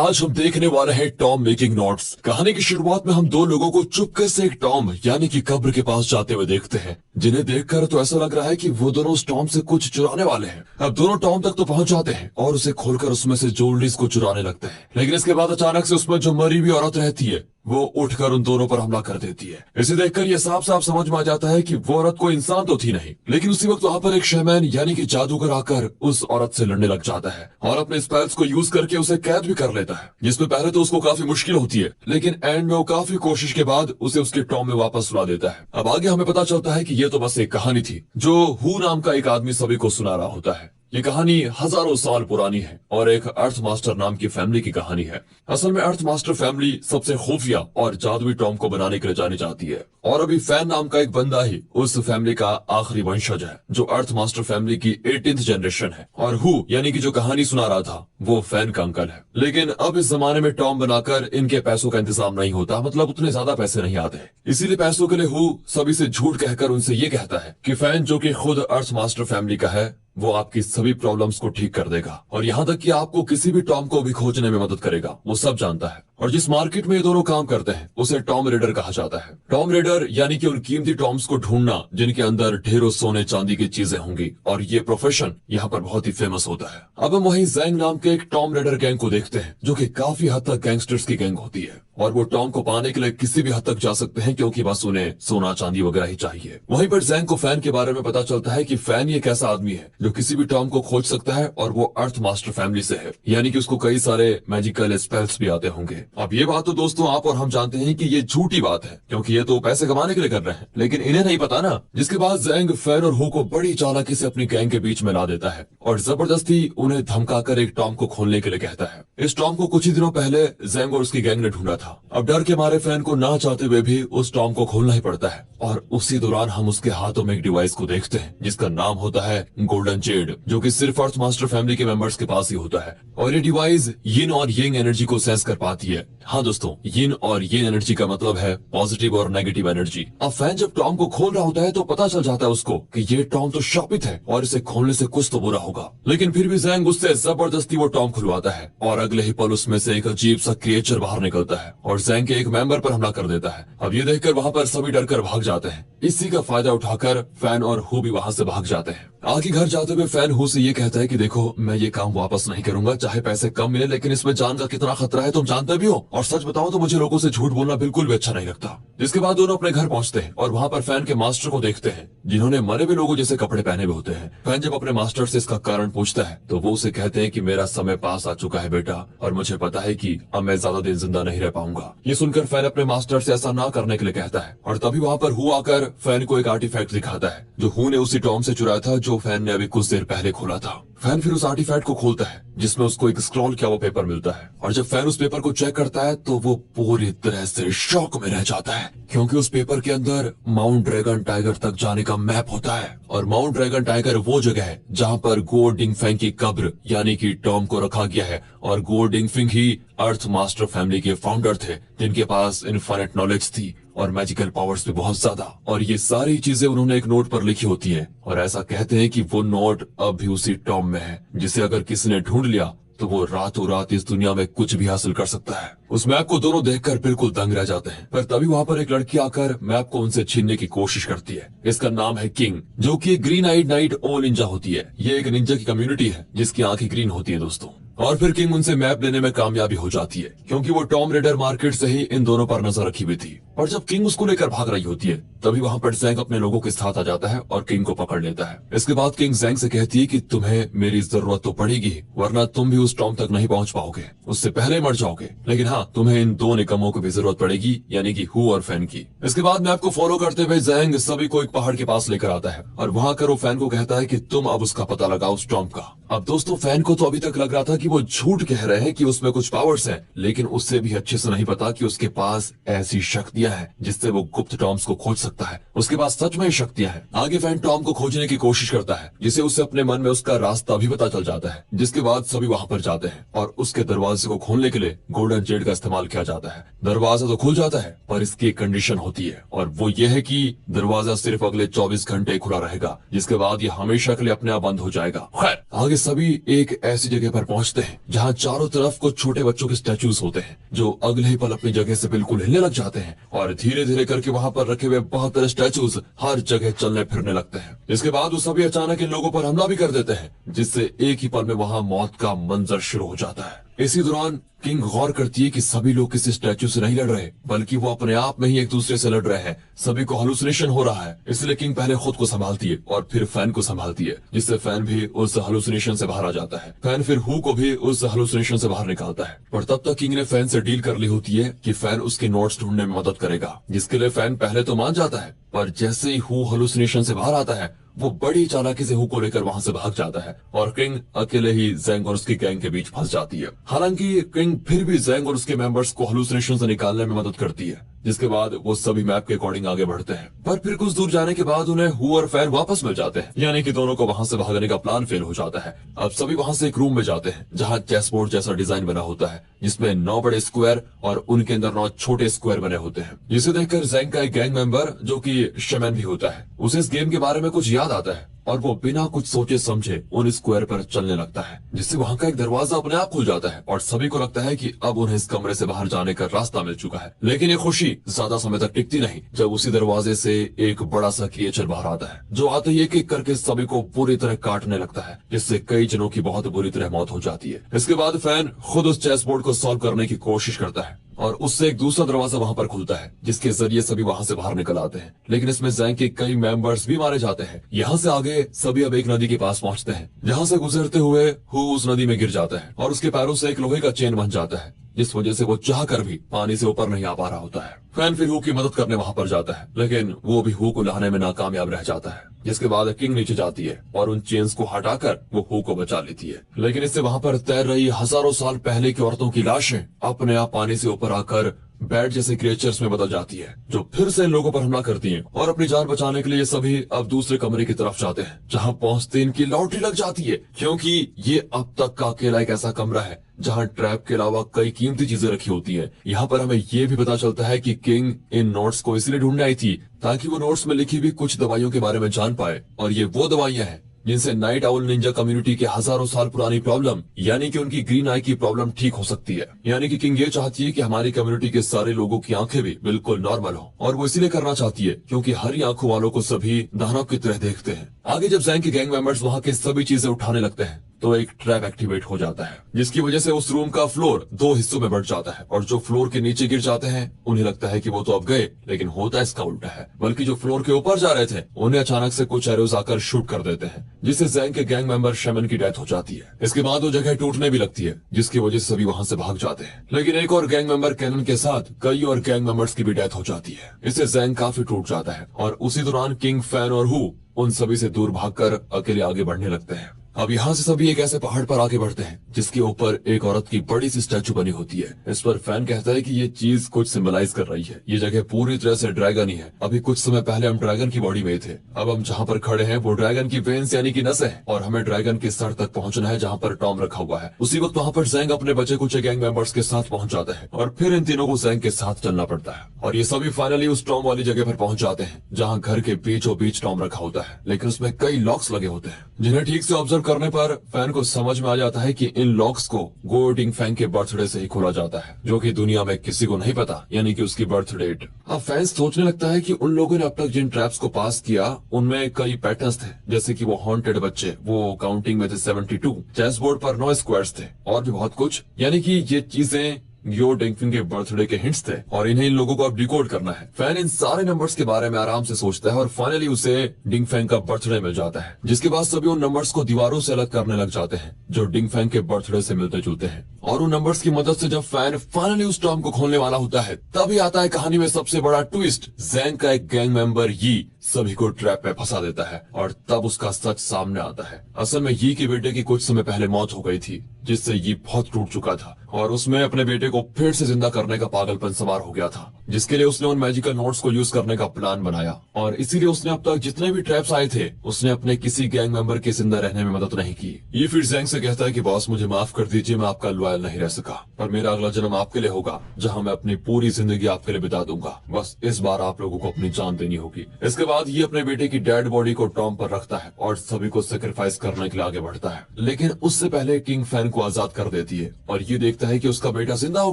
आज हम देखने वाले हैं टॉम मेकिंग नोट्स। कहानी की शुरुआत में हम दो लोगों को चुपके से एक टॉम यानी कि कब्र के पास जाते हुए देखते हैं, जिन्हें देखकर तो ऐसा लग रहा है कि वो दोनों उस टॉम से कुछ चुराने वाले हैं। अब दोनों टॉम तक तो पहुंच जाते हैं और उसे खोलकर उसमें से ज्वेलरीज को चुराने लगते हैं, लेकिन इसके बाद अचानक से उसमें जो मरी हुई औरत रहती है वो उठकर उन दोनों पर हमला कर देती है। इसे देखकर ये साफ साफ समझ में आ जाता है कि वो औरत कोई इंसान तो थी नहीं, लेकिन उसी वक्त वहाँ पर एक शैमैन यानी कि जादूगर आकर उस औरत से लड़ने लग जाता है और अपने स्पेल्स को यूज करके उसे कैद भी कर लेता है, जिसमें पहले तो उसको काफी मुश्किल होती है, लेकिन एंड में वो काफी कोशिश के बाद उसे उसके टॉम में वापस ला देता है। अब आगे हमें पता चलता है कि ये तो बस एक कहानी थी जो हू नाम का एक आदमी सभी को सुना रहा होता है। ये कहानी हजारों साल पुरानी है और एक अर्थ मास्टर नाम की फैमिली की कहानी है। असल में अर्थ मास्टर फैमिली सबसे खुफिया और जादुई टॉम को बनाने के लिए जानी जाती है और अभी फैन नाम का एक बंदा ही उस फैमिली का आखिरी वंशज है जो अर्थ मास्टर फैमिली की 18th जनरेशन है और हु यानी कि जो कहानी सुना रहा था वो फैन का अंकल है। लेकिन अब इस जमाने में टॉम बनाकर इनके पैसों का इंतजाम नहीं होता, मतलब उतने ज्यादा पैसे नहीं आते, इसीलिए पैसों के लिए हु सभी से झूठ कहकर उनसे ये कहता है कि फैन जो कि खुद अर्थ मास्टर फैमिली का है वो आपकी सभी प्रॉब्लम्स को ठीक कर देगा और यहाँ तक कि आपको किसी भी टॉम को भी खोजने में मदद करेगा, वो सब जानता है। और जिस मार्केट में ये दोनों काम करते हैं उसे टॉम रेडर कहा जाता है। टॉम रेडर यानी कि उन कीमती टॉम्स को ढूंढना जिनके अंदर ढेरों सोने चांदी की चीजें होंगी, और ये प्रोफेशन यहाँ पर बहुत ही फेमस होता है। अब हम वहीं जैंग नाम के एक टॉम रेडर गैंग को देखते हैं जो कि काफी हद तक गैंगस्टर्स की गैंग होती है और वो टॉम को पाने के लिए किसी भी हद तक जा सकते हैं क्योंकि बस उन्हें सोना चांदी वगैरह ही चाहिए। वहीं पर जैंग को फैन के बारे में पता चलता है कि फैन ये एक ऐसा आदमी है जो किसी भी टॉम को खोज सकता है और वो अर्थ मास्टर फैमिली से है, यानी कि उसको कई सारे मैजिकल स्पेल्स भी आते होंगे। अब ये बात तो दोस्तों आप और हम जानते हैं कि ये झूठी बात है क्योंकि ये तो पैसे कमाने के लिए कर रहे हैं, लेकिन इन्हें नहीं पता ना। जिसके बाद जैंग फैन और हु को बड़ी चालाकी से अपनी गैंग के बीच में ला देता है और जबरदस्ती उन्हें धमकाकर एक टॉम को खोलने के लिए कहता है। इस टॉम को कुछ ही दिनों पहले जैंग और उसकी गैंग ने ढूंढा था। अब डर के मारे फैन को ना चाहते हुए भी उस टॉम को खोलना ही पड़ता है और उसी दौरान हम उसके हाथों में एक डिवाइस को देखते हैं जिसका नाम होता है गोल्डन जेड, जो कि सिर्फ अर्थ मास्टर फैमिली के मेंबर्स के पास ही होता है और ये डिवाइस यिन और यंग एनर्जी को सेंस कर पाती है। हाँ दोस्तों, यिन और यंग एनर्जी का मतलब है पॉजिटिव और नेगेटिव एनर्जी। अब फैन जब टॉम को खोल रहा होता है तो पता चल जाता है उसको कि ये टॉम तो शापित है और इसे खोलने से कुछ तो बुरा होगा, लेकिन फिर भी जैंग उससे जबरदस्ती वो टॉम खुलवाता है और अगले ही पल उसमें से एक अजीब सा क्रिएचर बाहर निकलता है और जैंग के एक मेंबर पर हमला कर देता है। अब ये देखकर वहाँ पर सभी डरकर भाग जाते हैं। इसी का फायदा उठाकर फैन और हु भी वहाँ से भाग जाते हैं। आगे घर जाते हुए फैन हु से ये कहता है कि देखो मैं ये काम वापस नहीं करूंगा, चाहे पैसे कम मिले, लेकिन इसमें जान का कितना खतरा है तुम जानते भी हो, और सच बताओ तो मुझे लोगों से झूठ बोलना बिल्कुल भी अच्छा नहीं लगता। जिसके बाद दोनों अपने घर पहुंचते हैं और वहाँ पर फैन के मास्टर को देखते हैं जिन्होंने मरे हुए लोगों जैसे कपड़े पहने हुए होते हैं। फैन जब अपने मास्टर से इसका कारण पूछता है तो वो उसे कहते हैं कि मेरा समय पास आ चुका है बेटा और मुझे पता है कि अब मैं ज्यादा दिन जिंदा नहीं रह पाऊंगा। ये सुनकर फैन अपने मास्टर से ऐसा ना करने के लिए कहता है और तभी वहाँ पर हु आकर फैन को एक आर्टिफैक्ट दिखाता है जो हु ने उसी टॉम से चुराया था जो फैन ने अभी कुछ देर पहले खोला था। फैन फिर उस आर्टिफैक्ट को खोलता है जिसमें उसको एक स्क्रॉल किया हुआ पेपर मिलता है और जब फैन उस पेपर को चेक करता है तो वो पूरी तरह से शॉक में रह जाता है क्योंकि उस पेपर के अंदर माउंट ड्रैगन टाइगर तक जाने का मैप होता है और माउंट ड्रैगन टाइगर वो जगह है जहाँ पर गो डिंगफेंग की कब्र यानी कि टॉम को रखा गया है और गो डिंगफेंग ही अर्थ मास्टर फैमिली के फाउंडर थे जिनके पास इनफाइनाइट नॉलेज थी और मैजिकल पावर्स भी बहुत ज्यादा, और ये सारी चीजें उन्होंने एक नोट पर लिखी होती हैं और ऐसा कहते हैं कि वो नोट अब भी उसी टॉम में है जिसे अगर किसी ने ढूंढ लिया तो वो रातों रात इस दुनिया में कुछ भी हासिल कर सकता है। उस मैप को दोनों देखकर बिल्कुल दंग रह जाते हैं, पर तभी वहाँ पर एक लड़की आकर मैप को उनसे छीनने की कोशिश करती है। इसका नाम है किंग, जो कि ग्रीन आइड नाइट ओ निंजा होती है। ये एक निंजा की कम्युनिटी है जिसकी आंखें ग्रीन होती है दोस्तों। और फिर किंग उनसे मैप लेने में कामयाबी हो जाती है क्योंकि वो टॉम रेडर मार्केट से ही इन दोनों पर नजर रखी हुई थी। और जब किंग उसको लेकर भाग रही होती है तभी वहाँ पर जैंग अपने लोगों के साथ आ जाता है और किंग को पकड़ लेता है। इसके बाद किंग जैंग से कहती है कि तुम्हें मेरी जरूरत तो पड़ेगी वरना तुम भी उस टॉम तक नहीं पहुँच पाओगे, उससे पहले मर जाओगे, लेकिन हाँ तुम्हें इन दो निकम्मों की भी जरूरत पड़ेगी यानी कि हु और फैन की। इसके बाद मैप को फॉलो करते हुए जैंग सभी को एक पहाड़ के पास लेकर आता है और वहाँ कर वो फैन को कहता है कि तुम अब उसका पता लगाओ उस टॉम का। अब दोस्तों फैन को तो अभी तक लग रहा था कि वो झूठ कह रहे हैं कि उसमें कुछ पावर्स हैं, लेकिन उससे भी अच्छे से नहीं पता कि उसके पास ऐसी शक्तियां शक्तियां हैं जिससे वो गुप्त टॉम्स को खोज सकता है। उसके पास सच में शक्तियां हैं। आगे फैन टॉम को खोजने की कोशिश करता है, जिसे उससे अपने मन में उसका रास्ता भी पता चल जाता है। जिसके बाद सभी वहां पर जाते हैं और उसके दरवाजे को खोलने के लिए गोल्डन जेड का इस्तेमाल किया जाता है। दरवाजा तो खुल जाता है, पर इसकी एक कंडीशन होती है, और वो ये है कि दरवाजा सिर्फ अगले 24 घंटे खुला रहेगा, जिसके बाद ये हमेशा के लिए अपने आप बंद हो जाएगा। खैर, आगे सभी एक ऐसी जगह पर पहुंचते हैं जहां चारों तरफ कुछ छोटे बच्चों के स्टैचूज होते हैं, जो अगले ही पल अपनी जगह से बिल्कुल हिलने लग जाते हैं, और धीरे धीरे करके वहां पर रखे हुए 72 स्टैचूज हर जगह चलने फिरने लगते हैं। इसके बाद वो सभी अचानक इन लोगों पर हमला भी कर देते हैं, जिससे एक ही पल में वहां मौत का मंजर शुरू हो जाता है। इसी दौरान किंग गौर करती है कि सभी लोग किसी स्टैचू से नहीं लड़ रहे, बल्कि वो अपने आप में ही एक दूसरे से लड़ रहे हैं। सभी को हेलुसिनेशन हो रहा है, इसलिए किंग पहले खुद को संभालती है और फिर फैन को संभालती है, जिससे फैन भी उस हेलुसिनेशन से बाहर आ जाता है। फैन फिर हु को भी उस हेलुसिनेशन से बाहर निकालता है, पर तब तक किंग ने फैन से डील कर ली होती है कि फैन उसके नोट्स ढूंढने में मदद करेगा, जिसके लिए फैन पहले तो मान जाता है, पर जैसे ही हु हेलुसिनेशन से बाहर आता है, वो बड़ी चालाकी से हु को लेकर वहां से भाग जाता है, और किंग अकेले ही ज़ैंग और उसकी गैंग के बीच फंस जाती है। हालांकि किंग फिर भी ज़ैंग और उसके मेंबर्स को हेलुसिनेशन से निकालने में मदद करती है, जिसके बाद वो सभी मैप के अकॉर्डिंग आगे बढ़ते हैं। पर फिर कुछ दूर जाने के बाद उन्हें हु और फैन वापस मिल जाते हैं, यानी कि दोनों को वहां से भागने का प्लान फेल हो जाता है। अब सभी वहां से एक रूम में जाते हैं जहां चेस बोर्ड जैसा डिजाइन बना होता है, जिसमें 9 बड़े स्क्वायर और उनके अंदर 9 छोटे स्क्वायर बने होते हैं। जिसे देखकर ज़ैंग का एक गैंग मेंबर, जो कि शमन भी होता है, उसे इस गेम के बारे में कुछ याद आता है, और वो बिना कुछ सोचे समझे उन स्क्वायर पर चलने लगता है, जिससे वहां का एक दरवाजा अपने आप खुल जाता है, और सभी को लगता है कि अब उन्हें इस कमरे से बाहर जाने का रास्ता मिल चुका है। लेकिन ये खुशी ज्यादा समय तक टिकती नहीं, जब उसी दरवाजे से एक बड़ा सा क्रिएचर बाहर आता है, जो आते ही एक एक करके सभी को पूरी तरह काटने लगता है, जिससे कई जनों की बहुत बुरी तरह मौत हो जाती है। इसके बाद फैन खुद उस चेस बोर्ड को सॉल्व करने की कोशिश करता है, और उससे एक दूसरा दरवाजा वहां पर खुलता है, जिसके जरिए सभी वहां से बाहर निकल आते हैं। लेकिन इसमें ज़ैंग के कई मेंबर्स भी मारे जाते हैं। यहाँ से आगे सभी अब एक नदी के पास पहुंचते हैं, जहाँ से गुजरते हुए हु उस नदी में गिर जाता है, और उसके पैरों से एक लोहे का चेन बन जाता है, जिस वजह से वो चाह कर भी पानी से ऊपर नहीं आ पा रहा होता है। फैन फिर हु की मदद करने वहां पर जाता है, लेकिन वो भी हु को लाने में नाकामयाब रह जाता है। जिसके बाद किंग नीचे जाती है और उन चेन्स को हटाकर वो हु को बचा लेती है। लेकिन इससे वहां पर तैर रही हजारों साल पहले की औरतों की लाशें अपने आप पानी से ऊपर आकर बैट जैसे क्रिएचर्स में बदल जाती है, जो फिर से इन लोगों पर हमला करती हैं, और अपनी जान बचाने के लिए सभी अब दूसरे कमरे की तरफ जाते हैं, जहां पहुंचते इनकी लॉटरी लग जाती है, क्योंकि ये अब तक का अकेला एक ऐसा कमरा है जहां ट्रैप के अलावा कई कीमती चीजें रखी होती हैं। यहाँ पर हमें ये भी पता चलता है कि किंग इन नोट्स को इसलिए ढूंढने आई थी ताकि वो नोट्स में लिखी हुई कुछ दवाइयों के बारे में जान पाए, और ये वो दवाइयां हैं जिनसे नाइट आउल निंजा कम्युनिटी के हजारों साल पुरानी प्रॉब्लम, यानी कि उनकी ग्रीन आई की प्रॉब्लम ठीक हो सकती है। यानी कि किंग ये चाहती है कि हमारी कम्युनिटी के सारे लोगों की आंखें भी बिल्कुल नॉर्मल हो, और वो इसीलिए करना चाहती है क्योंकि हरी आंखों वालों को सभी दानव की तरह देखते हैं। आगे जब ज़ैंग के गैंग मेंबर्स वहां के सभी चीजें उठाने लगते हैं, तो एक ट्रैप एक्टिवेट हो जाता है, जिसकी वजह से उस रूम का फ्लोर 2 हिस्सों में बढ़ जाता है, और जो फ्लोर के नीचे गिर जाते हैं उन्हें लगता है कि वो तो अब गए, लेकिन होता इसका उल्टा है। बल्कि जो फ्लोर के ऊपर जा रहे थे उन्हें अचानक से कुछ एरोज आकर शूट कर देते हैं, जिससे ज़ैंग के गैंग मेंबर शमन की डेथ हो जाती है। इसके बाद वो जगह टूटने भी लगती है, जिसकी वजह से सभी वहां से भाग जाते हैं। लेकिन एक और गैंग मेंबर कैनन के साथ कई और गैंग मेंबर्स की भी डेथ हो जाती है। इससे ज़ैंग काफी टूट जाता है, और उसी दौरान किंग, फैन और हु उन सभी से दूर भागकर अकेले आगे बढ़ने लगते हैं। अब यहाँ से सभी एक ऐसे पहाड़ पर आगे बढ़ते हैं जिसके ऊपर एक औरत की बड़ी सी स्टैचू बनी होती है। इस पर फैन कहता है कि ये चीज कुछ सिंबलाइज कर रही है, ये जगह पूरी तरह से ड्रैगन ही है। अभी कुछ समय पहले हम ड्रैगन की बॉडी में थे, अब हम जहाँ पर खड़े हैं वो ड्रैगन की वेन्स यानी कि नसें हैं, और हमें ड्रैगन के सर तक पहुंचना है जहाँ पर टॉम रखा हुआ है। उसी वक्त वहाँ पर ज़ैंग अपने बचे कुछ गैंग मेंबर्स के साथ पहुंच जाता है, और फिर इन तीनों को ज़ैंग के साथ चलना पड़ता है, और ये सभी फाइनली उस टॉम वाली जगह पर पहुंच जाते हैं जहाँ घर के बीचों बीच टॉम रखा होता है। लेकिन उसमें कई लॉक्स लगे होते हैं, जिन्हें ठीक से ऑब्जर्व करने पर फैन को समझ में आ जाता है कि इन लॉक्स को गो डिंगफैंग के बर्थडे से ही खोला जाता है, जो कि दुनिया में किसी को नहीं पता, यानी कि उसकी बर्थ डेट। अब फैन सोचने लगता है कि उन लोगों ने अब तक जिन ट्रैप्स को पास किया उनमें कई पैटर्न्स थे, जैसे कि वो हॉन्टेड बच्चे, वो काउंटिंग में थे 72, चेस बोर्ड पर 9 स्क्वायर्स थे, और भी बहुत कुछ। यानी कि ये चीजें यो डिंगफिंग के बर्थडे के हिंट्स थे, और इन्हें इन लोगों को अब डिकोड करना है। फैन इन सारे नंबर्स के बारे में आराम से सोचता है, और फाइनली उसे डिंगफैंग का बर्थडे मिल जाता है, जिसके बाद सभी उन नंबर्स को दीवारों से अलग करने लग जाते हैं जो डिंगफैंग के बर्थडे से मिलते जुलते हैं। और उन नंबर्स की मदद से जब फैन फाइनली उस टॉम को खोलने वाला होता है, तभी आता है कहानी में सबसे बड़ा ट्विस्ट। ज़ैंग का एक गैंग मेंबर यी सभी को ट्रैप में फंसा देता है और तब उसका सच सामने आता है। असल में यी के बेटे की कुछ समय पहले मौत हो गई थी, जिससे यी बहुत टूट चुका था और उसमें अपने बेटे को फिर से जिंदा करने का पागलपन सवार हो गया था, जिसके लिए उसने उन मैजिकल नोट्स को यूज करने का प्लान बनाया। और इसीलिए उसने अब तक जितने भी ट्रैप्स आए थे, उसने अपने किसी गैंग मेंबर के जिंदा रहने में मदद नहीं की। ये फिर जैंग से कहता है कि बॉस मुझे माफ कर दीजिए, मैं आपका लॉयल नहीं रह सका, पर मेरा अगला जन्म आपके लिए होगा, जहाँ मैं अपनी पूरी जिंदगी आपके लिए बिता दूंगा। बस इस बार आप लोगों को अपनी जान देनी होगी। इसके बाद ये अपने बेटे की डेड बॉडी को टॉम पर रखता है और सभी को सेक्रीफाइस करने के लिए आगे बढ़ता है, लेकिन उससे पहले किंग फैन को आजाद कर देती है और ये देखता है कि उसका बेटा जिंदा हो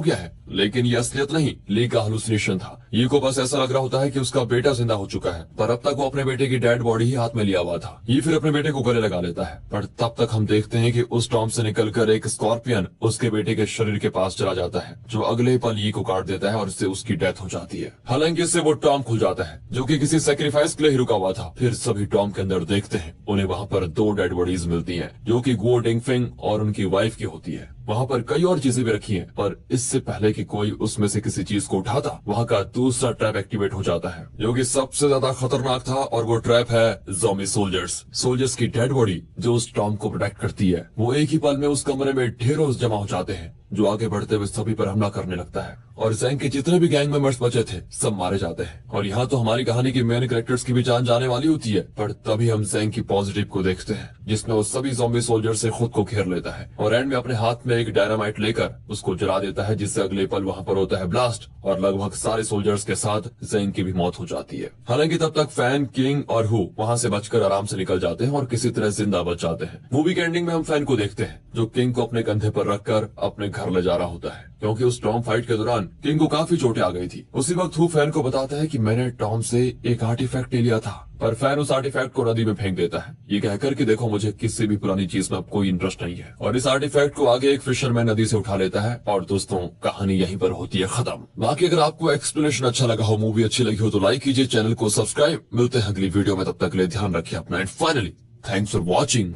गया है। लेकिन ये असलियत नहीं, ली का हेलुसिनेशन था। ये को बस ऐसा लग रहा होता है कि उसका बेटा जिंदा हो चुका है, पर अब तक वो अपने बेटे की डेड बॉडी ही हाथ में लिया हुआ था। ये फिर अपने बेटे को गले लगा लेता है, पर तब तक हम देखते हैं कि उस टॉम से निकलकर एक स्कॉर्पियन उसके बेटे के शरीर के पास चला जाता है, जो अगले पल ये को काट देता है और इससे उसकी डेथ हो जाती है। हालांकि इससे वो टॉम खुल जाता है, जो कि किसी सेक्रीफाइस के लिए ही रुका हुआ था। फिर सभी टॉम के अंदर देखते हैं, उन्हें वहाँ पर 2 डेड बॉडीज मिलती हैं, जो कि गुओ डिंगफिंग और उनकी वाइफ की होती है। वहाँ पर कई और चीजें भी रखी हैं, पर इससे पहले कि कोई उसमें से किसी चीज को उठाता, वहाँ का दूसरा ट्रैप एक्टिवेट हो जाता है, जो कि सबसे ज्यादा खतरनाक था। और वो ट्रैप है ज़ॉम्बी सोल्जर्स की डेड बॉडी जो उस टॉम को प्रोटेक्ट करती है। वो एक ही पल में उस कमरे में ढेरों जमा हो जाते हैं, जो आगे बढ़ते हुए सभी पर हमला करने लगता है और जैंग के जितने भी गैंग मेंबर्स बचे थे सब मारे जाते हैं। और यहाँ तो हमारी कहानी की मेन कैरेक्टर्स की भी जान जाने वाली होती है, पर तभी हम जैंग की पॉजिटिव को देखते हैं, जिसमें वो सभी ज़ॉम्बी सोल्जर से खुद को घेर लेता है और एंड में अपने हाथ में एक डायनामाइट लेकर उसको जला देता है, जिससे अगले पल वहाँ पर होता है ब्लास्ट और लगभग सारे सोल्जर्स के साथ जैंग की भी मौत हो जाती है। हालांकि तब तक फैन, किंग और हु वहाँ से बचकर आराम से निकल जाते हैं और किसी तरह जिंदा बच जाते हैं। मूवी के एंडिंग में हम फैन को देखते हैं, जो किंग को अपने कंधे पर रखकर अपने घर ले जा रहा होता है, क्योंकि उस टॉम फाइट के दौरान किंग को काफी चोटें आ गई थी। उसी वक्त हु फैन को बताता है कि मैंने टॉम से एक आर्टिफैक्ट ले लिया था, पर फैन उस आर्टिफैक्ट को नदी में फेंक देता है, ये कहकर कि देखो मुझे किसी भी पुरानी चीज में अब कोई इंटरेस्ट नहीं है। और इस आर्टिफैक्ट को आगे एक फिशरमैन नदी से उठा लेता है और दोस्तों कहानी यहीं पर होती है खत्म। बाकी अगर आपको एक्सप्लेनेशन अच्छा लगा हो, मूवी अच्छी लगी हो, तो लाइक कीजिए, चैनल को सब्सक्राइब। मिलते हैं अगली वीडियो में, तब तक के लिए ध्यान रखिए अपना and finally thanks for watching.